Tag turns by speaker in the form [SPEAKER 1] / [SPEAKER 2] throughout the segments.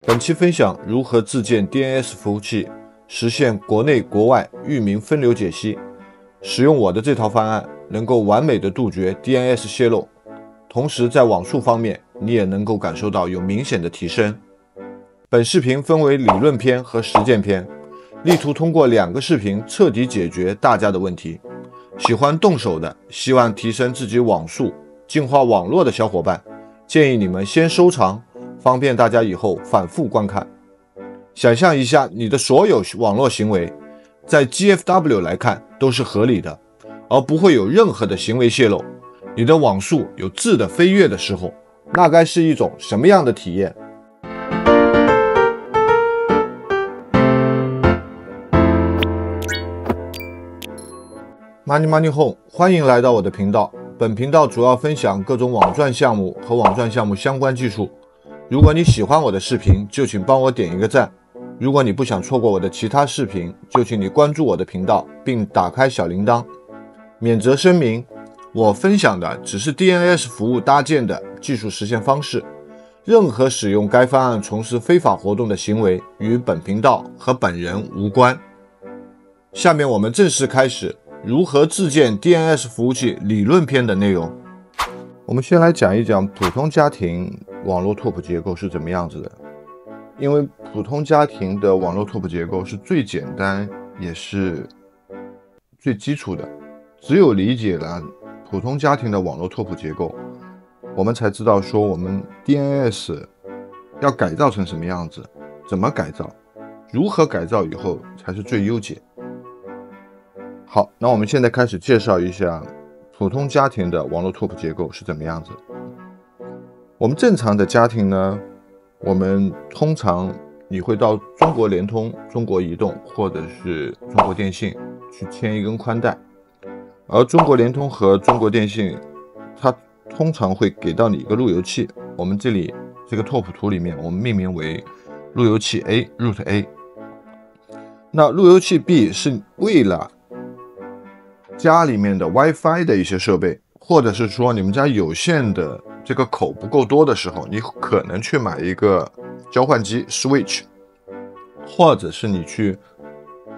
[SPEAKER 1] 本期分享如何自建 DNS 服务器，实现国内国外域名分流解析。使用我的这套方案，能够完美的杜绝 DNS 泄露，同时在网速方面，你也能够感受到有明显的提升。本视频分为理论篇和实践篇，力图通过2个视频彻底解决大家的问题。喜欢动手的，希望提升自己网速、净化网络的小伙伴，建议你们先收藏，方便大家以后反复观看。想象一下，你的所有网络行为，在 GFW 来看都是合理的，而不会有任何的行为泄露。你的网速有质的飞跃的时候，那该是一种什么样的体验？Money Home， 欢迎来到我的频道。本频道主要分享各种网赚项目和网赚项目相关技术。如果你喜欢我的视频，就请帮我点一个赞。如果你不想错过我的其他视频，就请你关注我的频道，并打开小铃铛。免责声明，我分享的只是 DNS 服务搭建的技术实现方式，任何使用该方案从事非法活动的行为与本频道和本人无关。下面我们正式开始如何自建 DNS 服务器理论篇的内容。我们先来讲一讲普通家庭网络拓扑结构是怎么样子的。因为普通家庭的网络拓扑结构是最简单也是最基础的，只有理解了普通家庭的网络拓扑结构，我们才知道说我们 DNS 要改造成什么样子，怎么改造，如何改造以后才是最优解。好，那我们现在开始介绍一下普通家庭的网络拓扑结构是怎么样子。我们正常的家庭呢，我们通常你会到中国联通、中国移动或者是中国电信去牵一根宽带，而中国联通和中国电信它通常会给到你一个路由器，我们这里这个拓扑图里面我们命名为路由器 A Root A。 那路由器 B 是为了家里面的 WiFi 的一些设备，或者是说你们家有线的这个口不够多的时候，你可能去买一个交换机 Switch， 或者是你去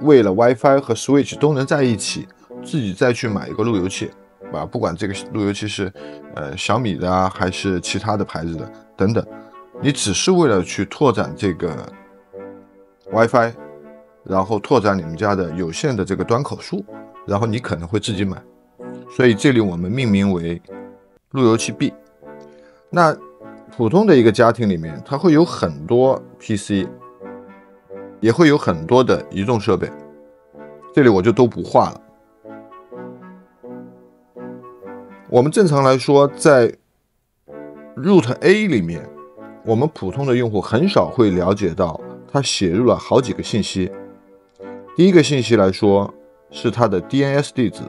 [SPEAKER 1] 为了 WiFi 和 Switch 都能在一起，自己再去买一个路由器啊，不管这个路由器是小米的啊，还是其他的牌子的等等，你只是为了去拓展这个 WiFi， 然后拓展你们家的有线的这个端口数，然后你可能会自己买，所以这里我们命名为路由器 B。 那普通的一个家庭里面，它会有很多 PC， 也会有很多的移动设备，这里我就都不画了。我们正常来说，在 Root A 里面，我们普通的用户很少会了解到它写入了好几个信息。第一个信息来说是它的 DNS 地址，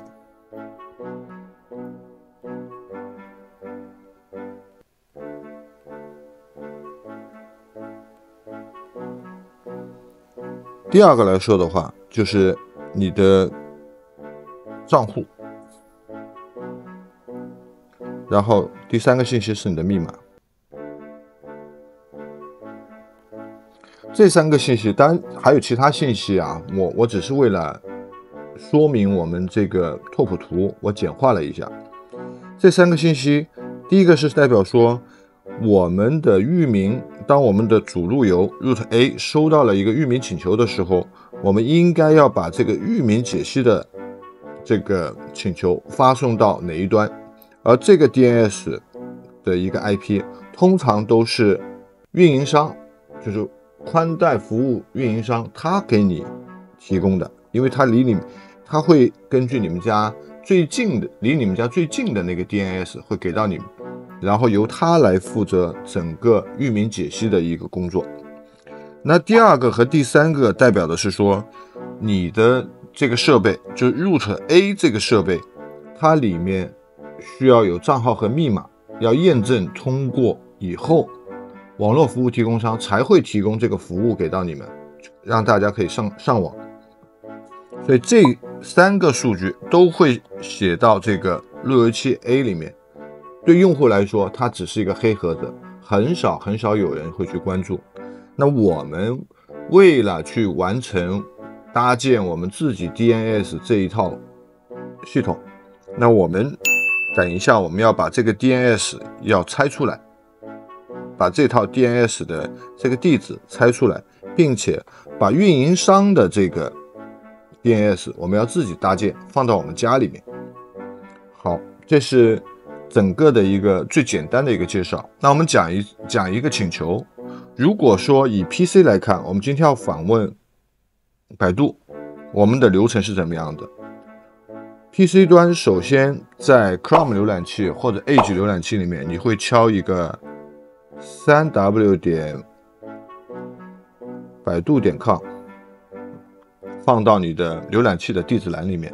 [SPEAKER 1] 第二个来说的话就是你的账户，然后第3个信息是你的密码。这3个信息当然还有其他信息啊，我只是为了说明我们这个拓扑图我简化了一下。这3个信息，第一个是代表说我们的域名，当我们的主路由 Root A 收到了一个域名请求的时候，我们应该要把这个域名解析的这个请求发送到哪一端，而这个 DNS 的一个 IP 通常都是运营商，就是宽带服务运营商他给你提供的，因为他会根据你们家最近的离你们家最近的那个 DNS 会给到你们，然后由他来负责整个域名解析的一个工作。那第2个和第3个代表的是说，你的这个设备就是 Root A 这个设备，它里面需要有账号和密码，要验证通过以后，网络服务提供商才会提供这个服务给到你们，让大家可以上网。所以这3个数据都会写到这个路由器 A 里面。对用户来说，它只是一个黑盒子，很少有人会去关注。那我们为了去完成搭建我们自己 DNS 这一套系统，那我们等一下我们要把这个 DNS 要拆出来，把这套 DNS 的这个地址拆出来，并且把运营商的这个 DNS 我们要自己搭建，放到我们家里面。好，这是整个的一个最简单的一个介绍。那我们讲一个请求。如果说以 PC 来看，我们今天要访问百度，我们的流程是怎么样的？ PC 端首先在 Chrome 浏览器或者 Edge 浏览器里面，你会敲一个 3w 百度.com， 放到你的浏览器的地址栏里面，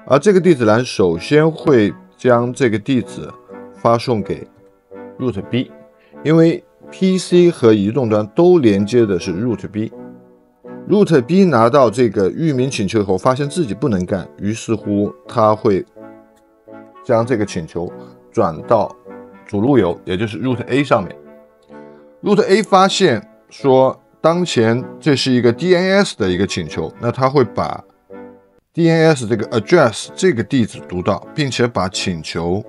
[SPEAKER 1] 而这个地址栏首先会将这个地址发送给 Root B， 因为 PC 和移动端都连接的是 Root B。Root B 拿到这个域名请求以后，发现自己不能干，于是乎他会将这个请求转到主路由，也就是 Root A 上面。Root A 发现说，当前这是一个 DNS 的一个请求，那他会把 DNS 这个 address 这个地址读到，并且把请求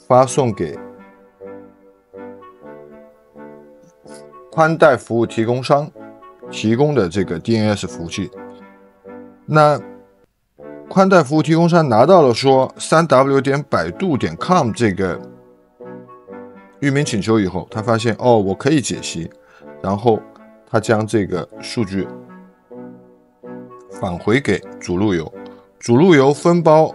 [SPEAKER 1] 发送给宽带服务提供商提供的这个 DNS 服务器。那宽带服务提供商拿到了说 3w 百度.com 这个域名请求以后，他发现我可以解析，然后他将这个数据返回给主路由，主路由分包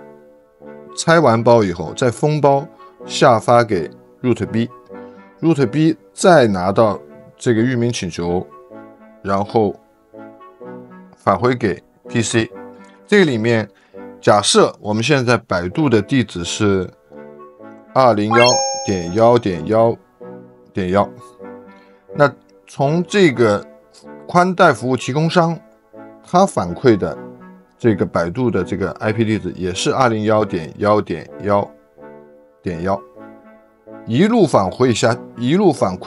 [SPEAKER 1] 拆完包以后再封包下发给 Root B，Root B 再拿到这个域名请求，然后返回给 PC。 这里面假设我们现在百度的地址是 201.1.1.1， 那从这个宽带服务提供商他反馈的这个百度的这个 IP 地址也是 201.1.1.1， 一路反馈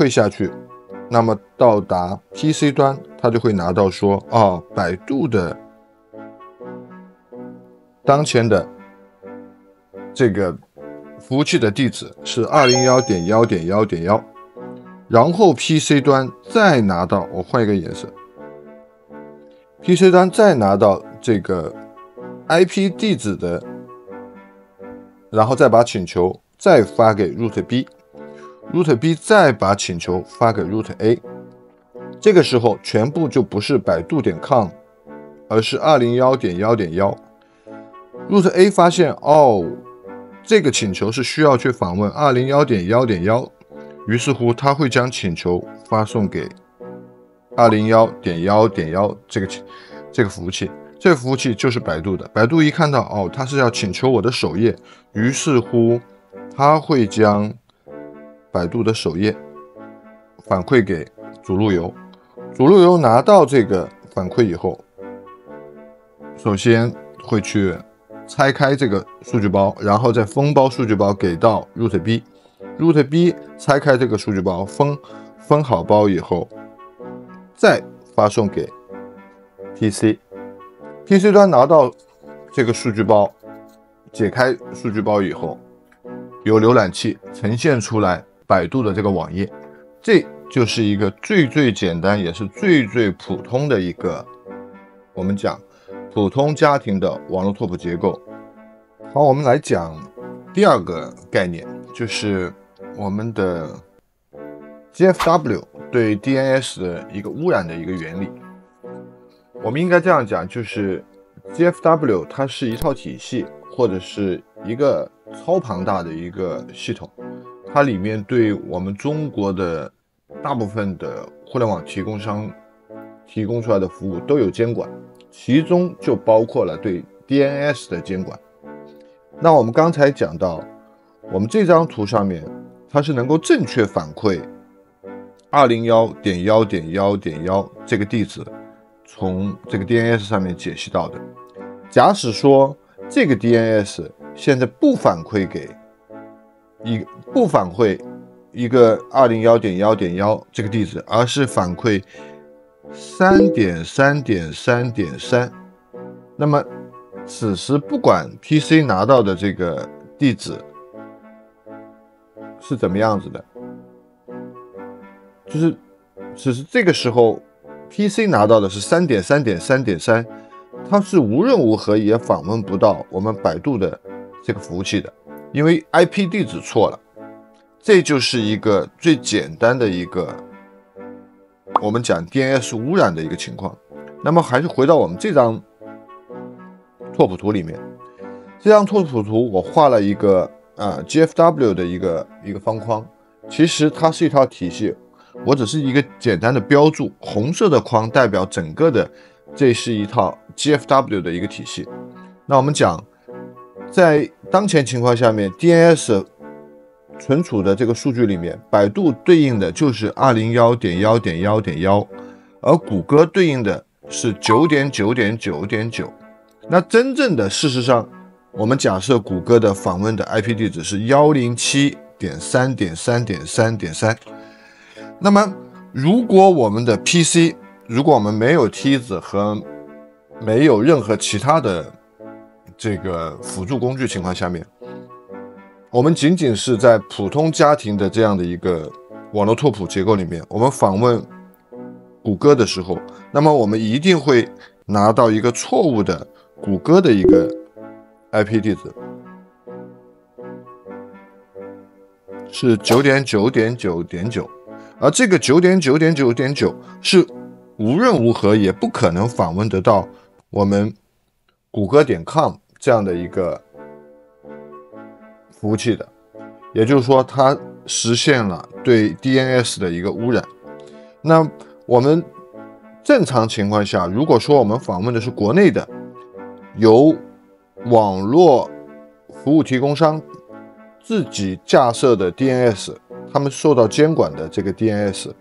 [SPEAKER 1] 下去，那么到达 PC 端，它就会拿到说，百度的当前的这个服务器的地址是 201.1.1.1， 然后 PC 端再拿到，我换一个颜色， PC 端再拿到这个 IP 地址的，然后再把请求再发给 Root B，Root B 再把请求发给 Root A， 这个时候全部就不是百度.com， 而是 201.1.1。Root A 发现这个请求是需要去访问 201.1.1， 于是乎他会将请求发送给 201.1.1 这个服务器，这个服务器就是百度的。百度一看到他是要请求我的首页，于是乎他会将百度的首页反馈给主路由，主路由拿到这个反馈以后，首先会去拆开这个数据包，然后再封包数据包给到 Root B，Root B 拆开这个数据包，分好包以后，再发送给 PC 端拿到这个数据包，解开数据包以后，由浏览器呈现出来百度的这个网页。这就是一个最简单也是最普通的一个，我们讲普通家庭的网络拓扑结构。好，我们来讲第二个概念，就是我们的 GFW 对 DNS 的一个污染的一个原理。我们应该这样讲，就是 GFW 它是一套体系，或者是一个超庞大的一个系统，它里面对我们中国的大部分的互联网提供商提供出来的服务都有监管，其中就包括了对 DNS 的监管。那我们刚才讲到，我们这张图上面它是能够正确反馈 201.1.1.1 这个地址从这个 DNS 上面解析到的。假使说这个 DNS 现在不反馈一个201.1.1这个地址，而是反馈 3.3.3.3.3。那么此时不管 PC 拿到的这个地址是怎么样子的，就是只是这个时候 PC 拿到的是 3.3.3.3， 它是无论如何也访问不到我们百度的这个服务器的，因为 IP 地址错了。这就是一个最简单的一个我们讲 DNS 污染的一个情况。那么还是回到我们这张拓扑图里面，这张拓扑图我画了一个GFW 的一个方框，其实它是一套体系，我只是一个简单的标注，红色的框代表整个的，这是一套 GFW 的一个体系。那我们讲，在当前情况下面 DNS 存储的这个数据里面，百度对应的就是 201.1.1.1， 而谷歌对应的是 9.9.9.9。 那真正的事实上，我们假设谷歌的访问的 IP 地址是 107.3.3.3.3。 那么如果我们的 PC， 如果我们没有梯子和没有任何其他的这个辅助工具情况下面，我们仅仅是在普通家庭的这样的一个网络拓扑结构里面，我们访问谷歌的时候，那么我们一定会拿到一个错误的谷歌的一个 IP 地址，是 9.9.9.9， 而这个 9.9.9.9 是无论如何也不可能访问得到我们谷歌.com 这样的一个服务器的，也就是说它实现了对 DNS 的一个污染。那我们正常情况下，如果说我们访问的是国内的由网络服务提供商自己架设的 DNS， 他们受到监管的这个 DNS，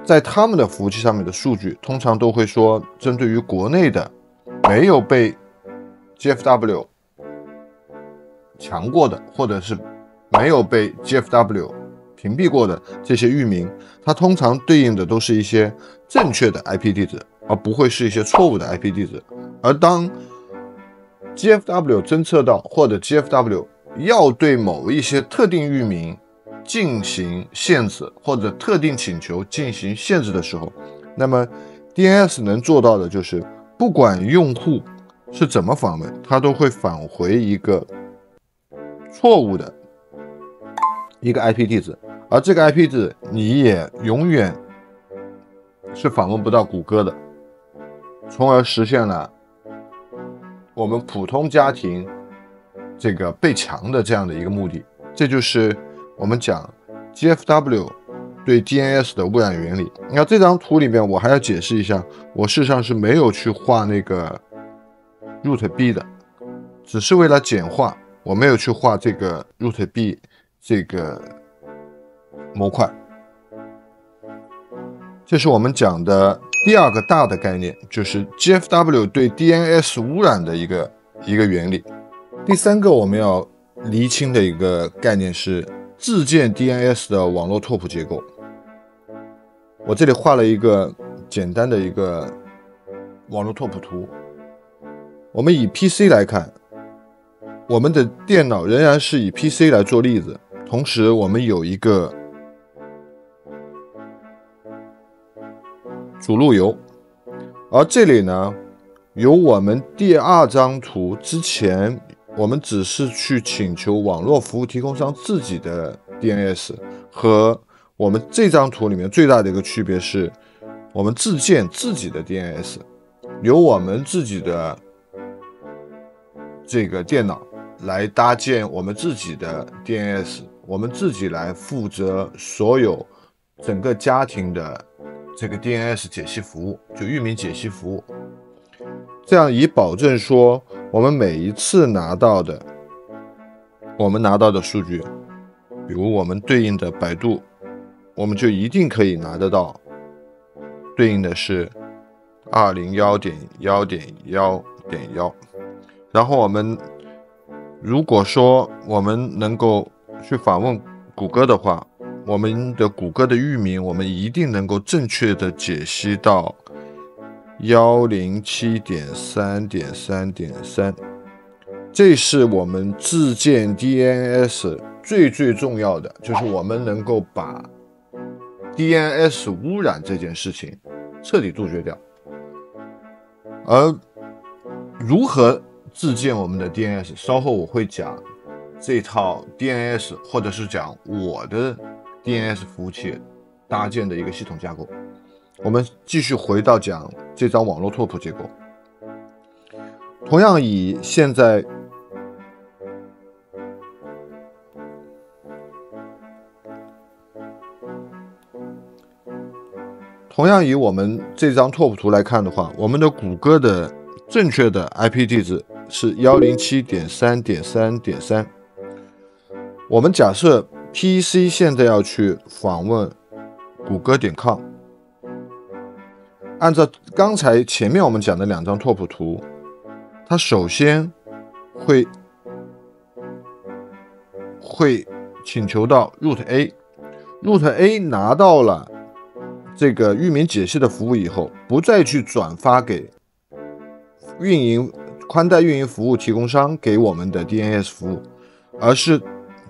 [SPEAKER 1] 在他们的服务器上面的数据通常都会说，针对于国内的没有被 GFW 强过的，或者是没有被 GFW 屏蔽过的这些域名，它通常对应的都是一些正确的 IP 地址，而不会是一些错误的 IP 地址。而当 GFW 侦测到，或者 GFW 要对某一些特定域名进行限制，或者特定请求进行限制的时候，那么 DNS 能做到的就是不管用户是怎么访问，它都会返回一个错误的一个 IP 地址，而这个 IP 地址你也永远是访问不到谷歌的，从而实现了我们普通家庭这个被强的这样的一个目的。这就是我们讲 GFW 对 DNS 的污染原理。那这张图里面我还要解释一下，我事实上是没有去画那个 root B 的，只是为了简化，我没有去画这个 root B 这个模块。这是我们讲的第二个大的概念，就是 GFW 对 DNS 污染的一个原理。第三个我们要厘清的一个概念是自建 DNS 的网络拓扑结构。我这里画了一个简单的一个网络拓扑图。我们以 PC 来看，我们的电脑仍然是以 PC 来做例子，同时我们有一个主路由，而这里呢，有我们第二张图之前，我们只是去请求网络服务提供商自己的 DNS， 和我们这张图里面最大的一个区别是，我们自建自己的 DNS， 由我们自己的这个电脑来搭建我们自己的 DNS， 我们自己来负责所有整个家庭的这个 DNS 解析服务，就域名解析服务，这样以保证说我们每一次拿到的数据，比如我们对应的百度，我们就一定可以拿得到对应的是 201.1.1.1。 然后我们如果说我们能够去访问谷歌的话，我们的谷歌的域名我们一定能够正确的解析到 107.3.3.3， 这是我们自建 DNS 最重要的，就是我们能够把 DNS 污染这件事情彻底杜绝掉。而如何自建我们的 DNS， 稍后我会讲这套 DNS， 或者是讲我的 DNS 服务器搭建的一个系统架构。我们继续回到讲这张网络拓扑结构。同样以现在我们这张拓扑图来看的话，我们的谷歌的正确的 IP 地址是 107.3.3.3。 我们假设 PC 现在要去访问谷歌.com， 按照刚才前面我们讲的两张拓扑图，它首先会请求到 root A，root A 拿到了这个域名解析的服务以后，不再去转发给宽带运营服务提供商给我们的 DNS 服务，而是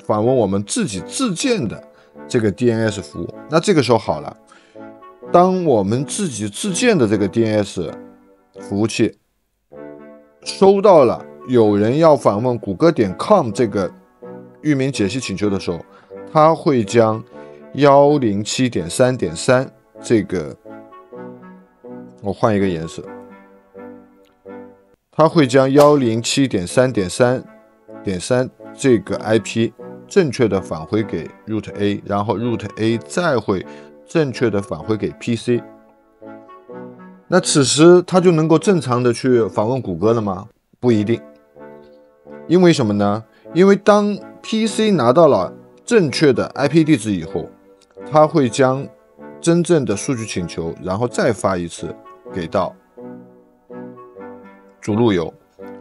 [SPEAKER 1] 访问我们自己自建的这个 DNS 服务。那这个时候好了，当我们自己自建的这个 DNS 服务器收到了有人要访问谷歌.com 这个域名解析请求的时候，它会将 107.3.3 这个，我换一个颜色，它会将 107.3.3.3 这个 IP 正确的返回给 root A， 然后 root A 再会正确的返回给 PC。 那此时它就能够正常的去访问谷歌了吗？不一定。因为什么呢？因为当 PC 拿到了正确的 IP 地址以后，它会将真正的数据请求然后再发一次给到主路由，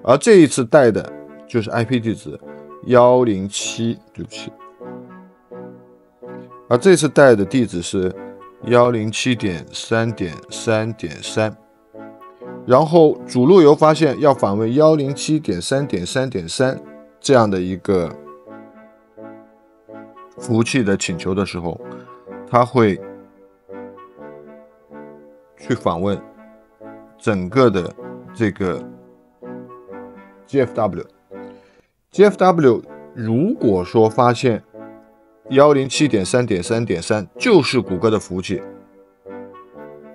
[SPEAKER 1] 而这一次带的就是 IP 地址107，对不起，而这次带的地址是 107.3.3.3， 然后主路由发现要访问 107.3.3.3 这样的一个服务器的请求的时候，它会去访问整个的这个 GFW。 如果说发现 107.3.3.3 就是谷歌的服务器，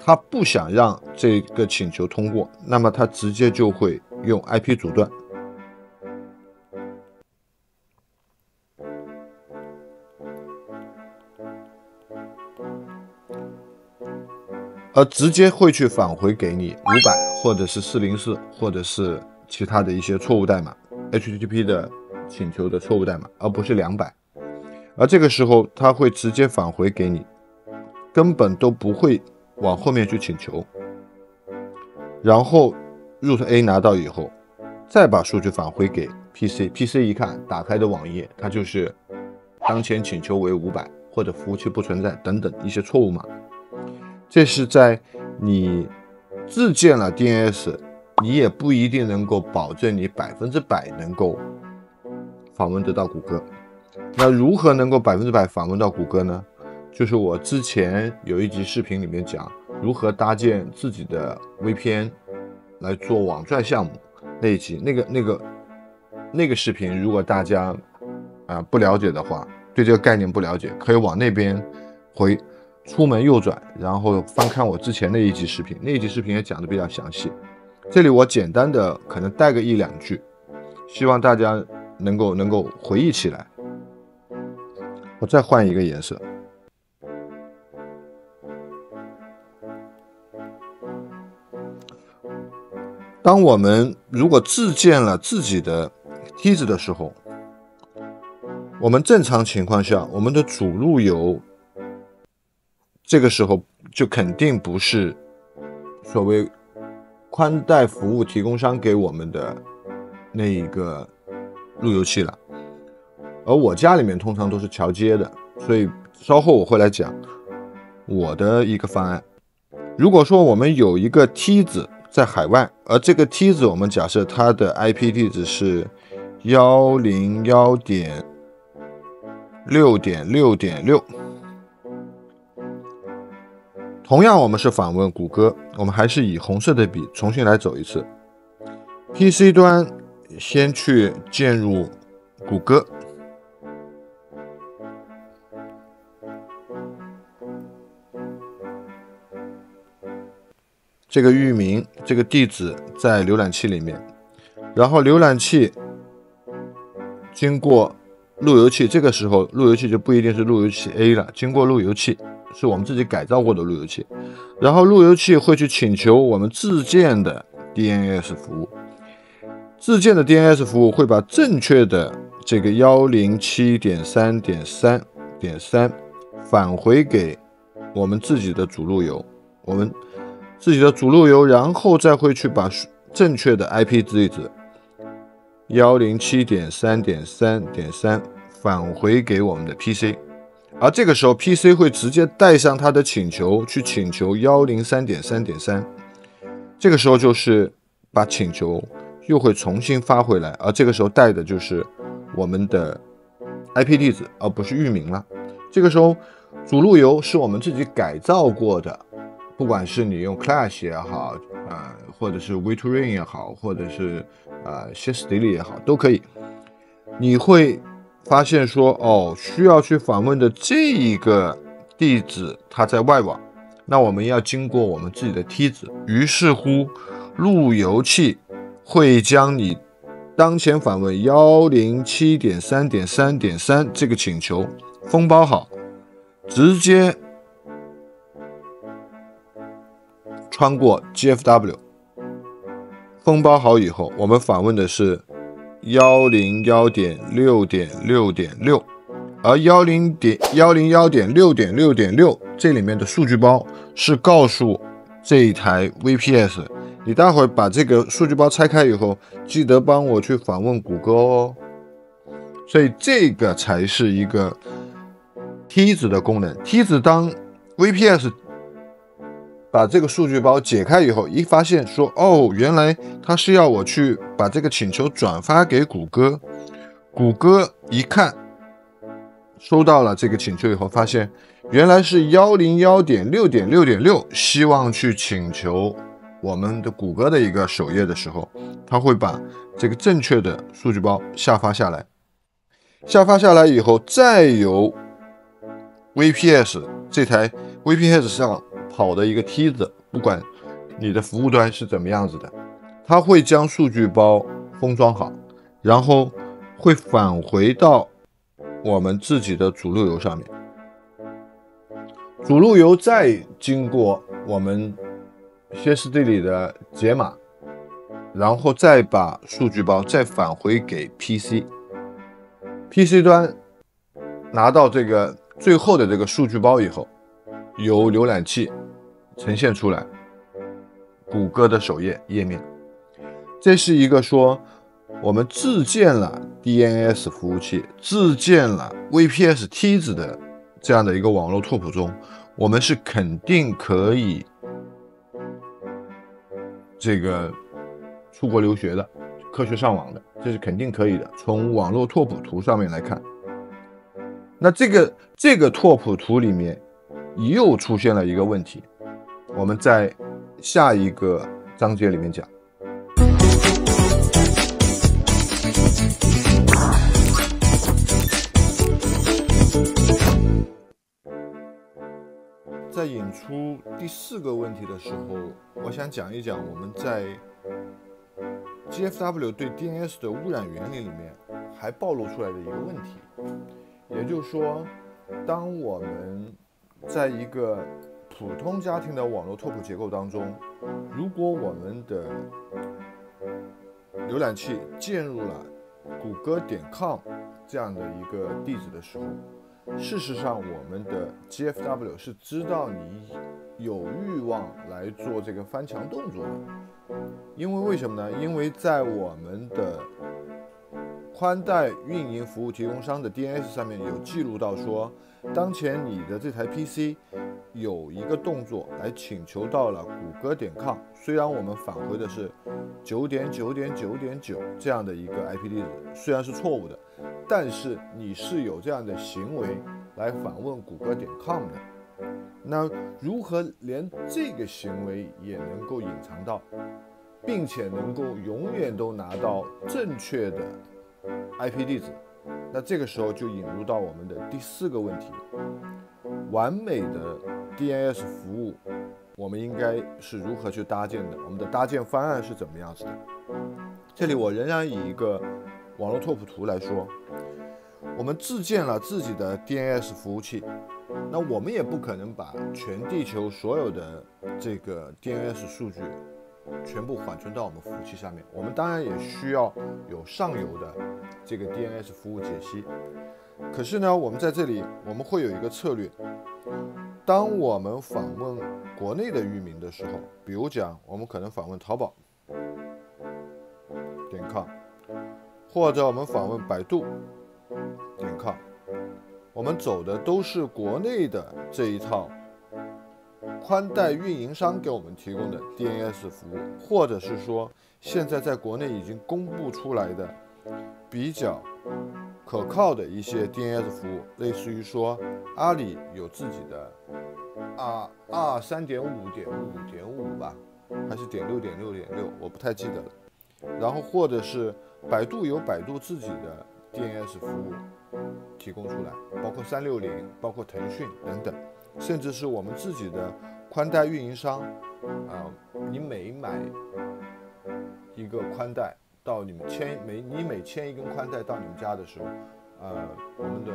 [SPEAKER 1] 它不想让这个请求通过，那么它直接就会用 IP 阻断。而直接会去返回给你500或者是404或者是其他的一些错误代码 HTTP 的请求的错误代码，而不是200。而这个时候它会直接返回给你，根本都不会往后面去请求。然后 root A 拿到以后，再把数据返回给 PC，PC 一看打开的网页，它就是当前请求为500或者服务器不存在等等一些错误码。这是在你自建了 DNS， 你也不一定能够保证你100%能够访问得到谷歌。那如何能够100%访问到谷歌呢？就是我之前有一集视频里面讲如何搭建自己的 VPN 来做网赚项目那一集，那个视频，如果大家不了解的话，对这个概念不了解，可以往那边出门右转，然后翻看我之前的一集视频，那一集视频也讲的比较详细。这里我简单的可能带个1-2句，希望大家能够回忆起来。我再换一个颜色。当我们如果自建了自己的梯子的时候，我们正常情况下，我们的主路由这个时候就肯定不是所谓宽带服务提供商给我们的那一个路由器了，而我家里面通常都是桥接的，所以稍后我会来讲我的一个方案。如果说我们有一个梯子在海外，而这个梯子我们假设它的 IP 地址是 101.6.6.6， 同样我们是访问谷歌，我们还是以红色的笔重新来走一次。 PC 端先去建入谷歌，这个域名这个地址在浏览器里面，然后浏览器经过路由器，这个时候路由器就不一定是路由器 A 了，经过路由器是我们自己改造过的路由器，然后路由器会去请求我们自建的 DNS 服务，自建的 DNS 服务会把正确的这个 107.3.3.3 返回给我们自己的主路由，然后再会去把正确的 IP 地址 107.3.3.3 返回给我们的 PC， 而这个时候 PC 会直接带上它的请求去请求 103.3.3， 这个时候就是把请求又会重新发回来，而这个时候带的就是我们的 IP 地址，而不是域名了。这个时候主路由是我们自己改造过的，不管是你用 Clash 也好，或者是 Vitrine 也好，或者是Shastili 也好，都可以。你会发现说，需要去访问的这一个地址它在外网，那我们要经过我们自己的梯子，于是乎路由器会将你当前访问 107.3.3.3 这个请求封包好，直接穿过 GFW 封包好以后，我们访问的是 101.6.6.6， 而 101.6.6.6 这里面的数据包是告诉这一台 VPS， 你待会儿把这个数据包拆开以后，记得帮我去访问谷歌哦。所以这个才是一个梯子的功能。梯子当 VPS 把这个数据包解开以后，一发现说，原来它是要我去把这个请求转发给谷歌。谷歌一看收到了这个请求以后，发现原来是 101.6.6.6 希望去请求我们的谷歌的一个首页的时候，它会把这个正确的数据包下发下来。下发下来以后，再由 VPS 这台 VPS 上跑的一个梯子，不管你的服务端是怎么样子的，它会将数据包封装好，然后会返回到我们自己的主路由上面，主路由再经过我们歇斯底里的解码，然后再把数据包再返回给 PC 端拿到这个最后的这个数据包以后，由浏览器呈现出来谷歌的首页页面。这是一个说我们自建了 DNS 服务器，自建了 VPS 梯子的这样的一个网络拓扑中，我们是肯定可以这个出国留学的，科学上网的，这是肯定可以的。从网络拓扑图上面来看，那这个拓扑图里面又出现了一个问题，我们在下一个章节里面讲。在引出第4个问题的时候，我想讲一讲我们在 GFW 对 DNS 的污染原理里面还暴露出来的一个问题，也就是说，当我们在一个普通家庭的网络拓扑结构当中，如果我们的浏览器建入了谷歌.com 这样的一个地址的时候，事实上我们的 GFW 是知道你有欲望来做这个翻墙动作的。因为什么呢？因为在我们的宽带运营服务提供商的 DNS 上面有记录到说，当前你的这台 PC 有一个动作来请求到了谷歌.com，虽然我们返回的是9.9.9.9这样的一个 IP 地址，虽然是错误的，但是你是有这样的行为来访问谷歌.com 的。那如何连这个行为也能够隐藏到，并且能够永远都拿到正确的 IP 地址？那这个时候就引入到我们的第4个问题，完美的 DNS 服务我们应该是如何去搭建的？我们的搭建方案是怎么样子的？这里我仍然以一个网络拓扑图来说，我们自建了自己的 DNS 服务器，那我们也不可能把全地球所有的这个 DNS 数据全部缓存到我们服务器上面，我们当然也需要有上游的这个 DNS 服务解析。可是呢，我们在这里我们会有一个策略，当我们访问国内的域名的时候，比如讲我们可能访问淘宝.com， 或者我们访问百度.com， 我们走的都是国内的这一套宽带运营商给我们提供的 DNS 服务，或者是说现在在国内已经公布出来的比较可靠的一些 DNS 服务，类似于说阿里有自己的3.5.5.5.5吧，还是.6.6.6，我不太记得了。然后或者是百度有百度自己的 DNS 服务提供出来，包括360，包括腾讯等等，甚至是我们自己的宽带运营商你每买一个宽带到你们每签一根宽带到你们家的时候，我们的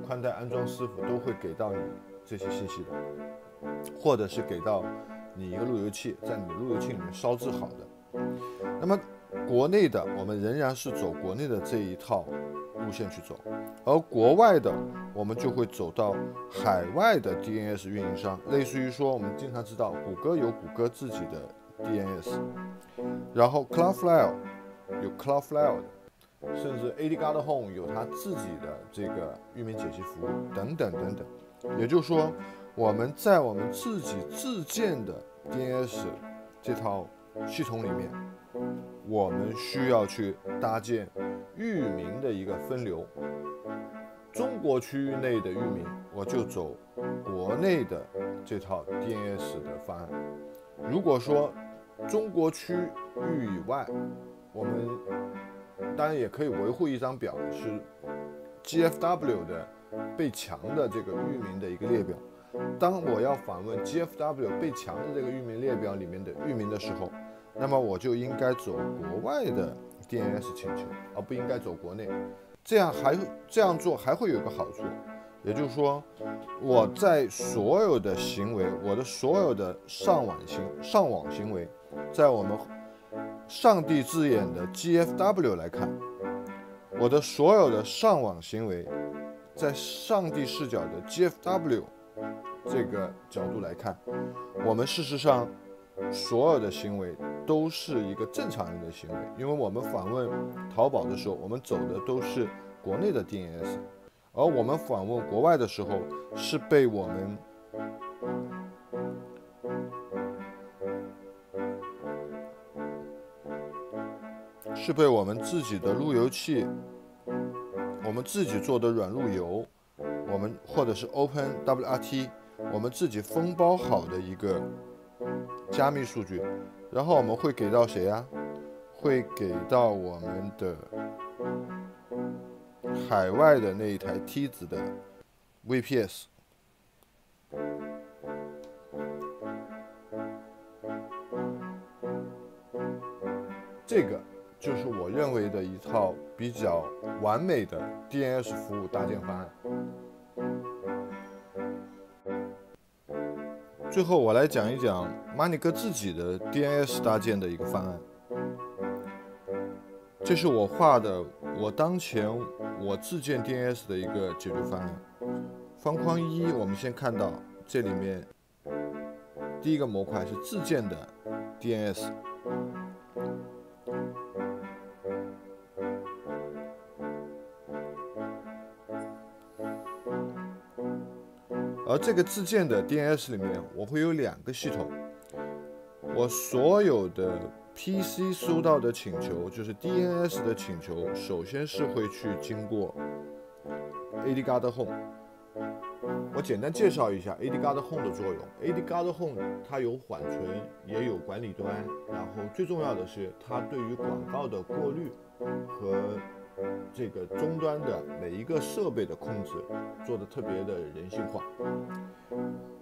[SPEAKER 1] 宽带安装师傅都会给到你这些信息的，或者是给到你一个路由器，在你的路由器里面烧制好的。那么国内的我们仍然是走国内的这一套路线去走，而国外的我们就会走到海外的 DNS 运营商，类似于说我们经常知道谷歌有谷歌自己的 DNS， 然后 Cloudflare 有 Cloudflare 的，甚至 AD Home 有它自己的这个域名解析服务等等等等。也就是说，我们在我们自己自建的 DNS 这套系统里面，我们需要去搭建域名的一个分流。中国区域内的域名，我就走国内的这套 DNS 的方案。如果说中国区域以外，我们当然也可以维护一张表，是 GFW 的被强的这个域名的一个列表。当我要访问 GFW 被强的这个域名列表里面的域名的时候，那么我就应该走国外的 DNS 请求，而不应该走国内。这样做还会有一个好处，也就是说，我在所有的行为，我的所有的上网行为，在我们上帝字眼的 GFW 来看，我的所有的上网行为，在上帝视角的 GFW 这个角度来看，我们事实上所有的行为都是一个正常人的行为，因为我们访问淘宝的时候，我们走的都是国内的 DNS， 而我们访问国外的时候，是被我们自己的路由器，我们自己做的软路由，我们或者是 OpenWRT， 我们自己封包好的一个加密数据，然后我们会给到谁啊？会给到我们的海外的那一台梯子的 VPS。这个就是我认为的一套比较完美的 DNS 服务搭建方案。最后我来讲一讲 Money 哥自己的 DNS 搭建的一个方案。这是我画的我当前我自建 DNS 的一个解决方案。方框一，我们先看到这里面第一个模块是自建的 DNS。而这个自建的 DNS 里面，我会有2个系统。我所有的 PC 收到的请求，就是 DNS 的请求，首先是会去经过 AdGuard Home。我简单介绍一下 AdGuard Home 的作用。AdGuard Home 它有缓存，也有管理端，然后最重要的是，它对于广告的过滤和这个终端的每一个设备的控制做得特别的人性化。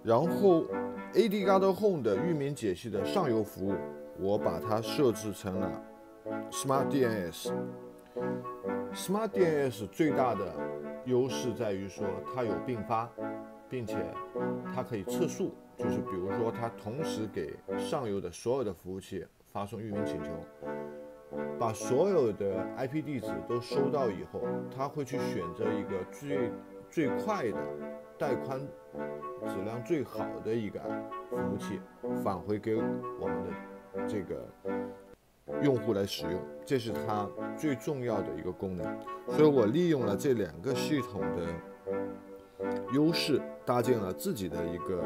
[SPEAKER 1] 然后 AdGuard Home 的域名解析的上游服务，我把它设置成了 Smart DNS。Smart DNS 最大的优势在于说它有并发，并且它可以测速，就是比如说它同时给上游的所有的服务器发送域名请求，把所有的 IP 地址都收到以后，它会去选择一个最快的带宽质量最好的一个服务器返回给我们的这个用户来使用，这是它最重要的一个功能。所以我利用了这2个系统的优势，搭建了自己的一个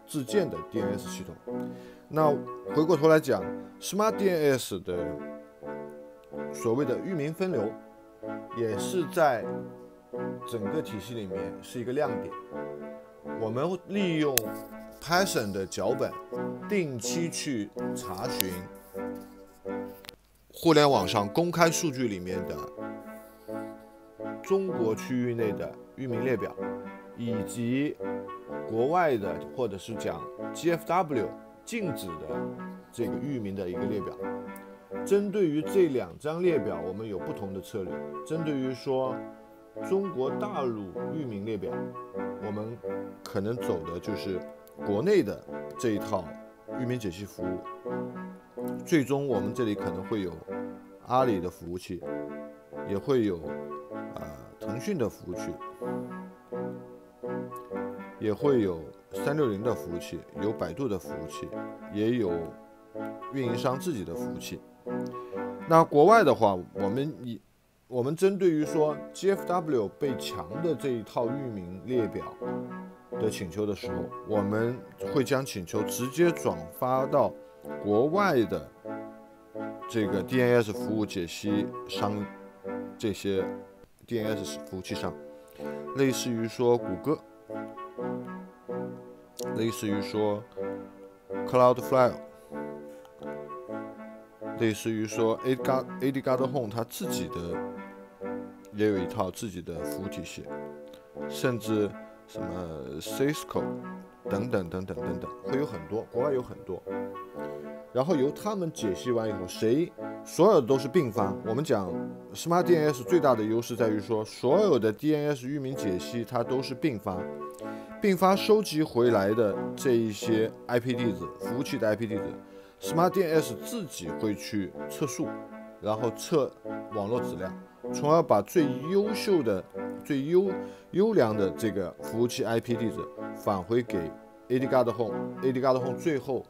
[SPEAKER 1] 自建的 DNS 系统。那回过头来讲 Smart DNS 的所谓的域名分流，也是在整个体系里面是一个亮点。我们利用 Python 的脚本，定期去查询互联网上公开数据里面的中国区域内的域名列表，以及国外的或者是讲 GFW 禁止的这个域名的一个列表。针对于这2张列表，我们有不同的策略。针对于说中国大陆域名列表，我们可能走的就是国内的这一套域名解析服务。最终我们这里可能会有阿里的服务器，也会有腾讯的服务器，也会有360的服务器，有百度的服务器，也有运营商自己的服务器。那国外的话，我们针对于说 GFW 被强的这一套域名列表的请求的时候，我们会将请求直接转发到国外的这个 DNS 服务解析商，这些 DNS 服务器上，类似于说谷歌，类似于说 Cloudflare， 类似于说 AdGuard Home 它自己的也有一套自己的服务体系，甚至什么 Cisco 等等，会有很多，国外有很多。然后由他们解析完以后，所有的都是并发。我们讲 Smart DNS 最大的优势在于说，所有的 DNS 域名解析它都是并发，并发收集回来的这一些 IP 地址，服务器的 IP 地址 ，Smart DNS 自己会去测速，然后测网络质量，从而把最优秀的、最优良的这个服务器 IP 地址返回给 AdGuard Home，AdGuard Home 最后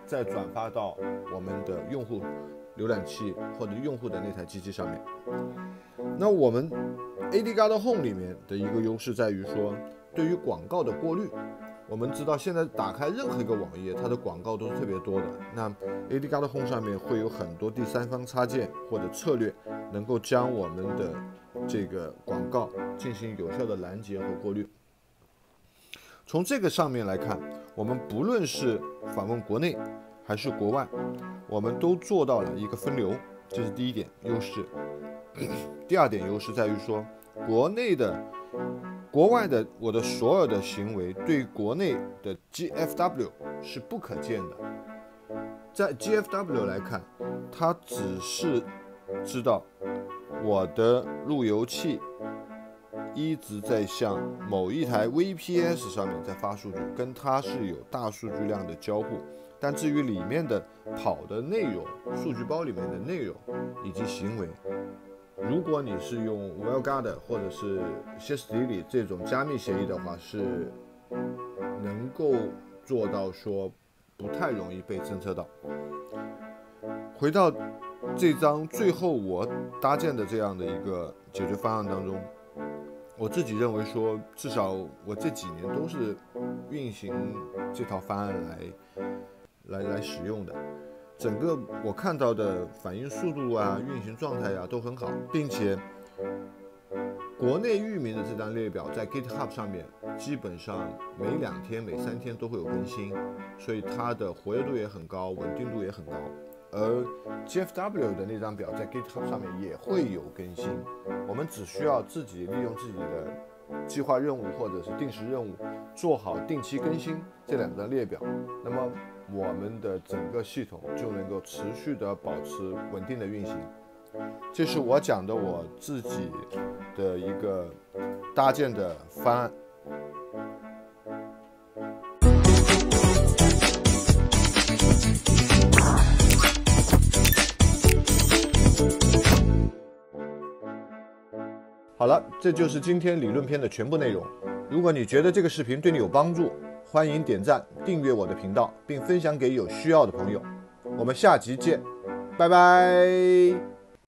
[SPEAKER 1] 再转发到我们的用户浏览器或者用户的那台机器上面。那我们 AdGuard Home 里面的一个优势在于说，对于广告的过滤，我们知道现在打开任何一个网页，它的广告都是特别多的。那 AdGuard Home 上面会有很多第三方插件或者策略，能够将我们的这个广告进行有效的拦截和过滤。从这个上面来看，我们不论是访问国内还是国外，我们都做到了一个分流，这是第一点优势。第二点优势在于说，国外的我的所有的行为对国内的 GFW 是不可见的。在 GFW 来看，它只是知道我的路由器一直在向某一台 VPS 上面在发数据，跟它是有大数据量的交互。但至于里面的跑的内容，数据包里面的内容以及行为，如果你是用 WildGuard 或者是歇斯底里这种加密协议的话，是能够做到说不太容易被侦测到。回到这张最后我搭建的这样的一个解决方案当中，我自己认为说，至少我这几年都是运行这套方案来使用的。整个我看到的反应速度啊、运行状态啊都很好，并且国内域名的这张列表在 GitHub 上面基本上每2天、每3天都会有更新，所以它的活跃度也很高，稳定度也很高。而 GFW 的那张表在 GitHub 上面也会有更新，我们只需要自己利用自己的计划任务或者是定时任务，做好定期更新这2张列表，那么我们的整个系统就能够持续的保持稳定的运行。这是我讲的我自己的一个搭建的方案。好了，这就是今天理论篇的全部内容。如果你觉得这个视频对你有帮助，欢迎点赞、订阅我的频道，并分享给有需要的朋友。我们下集见，拜拜。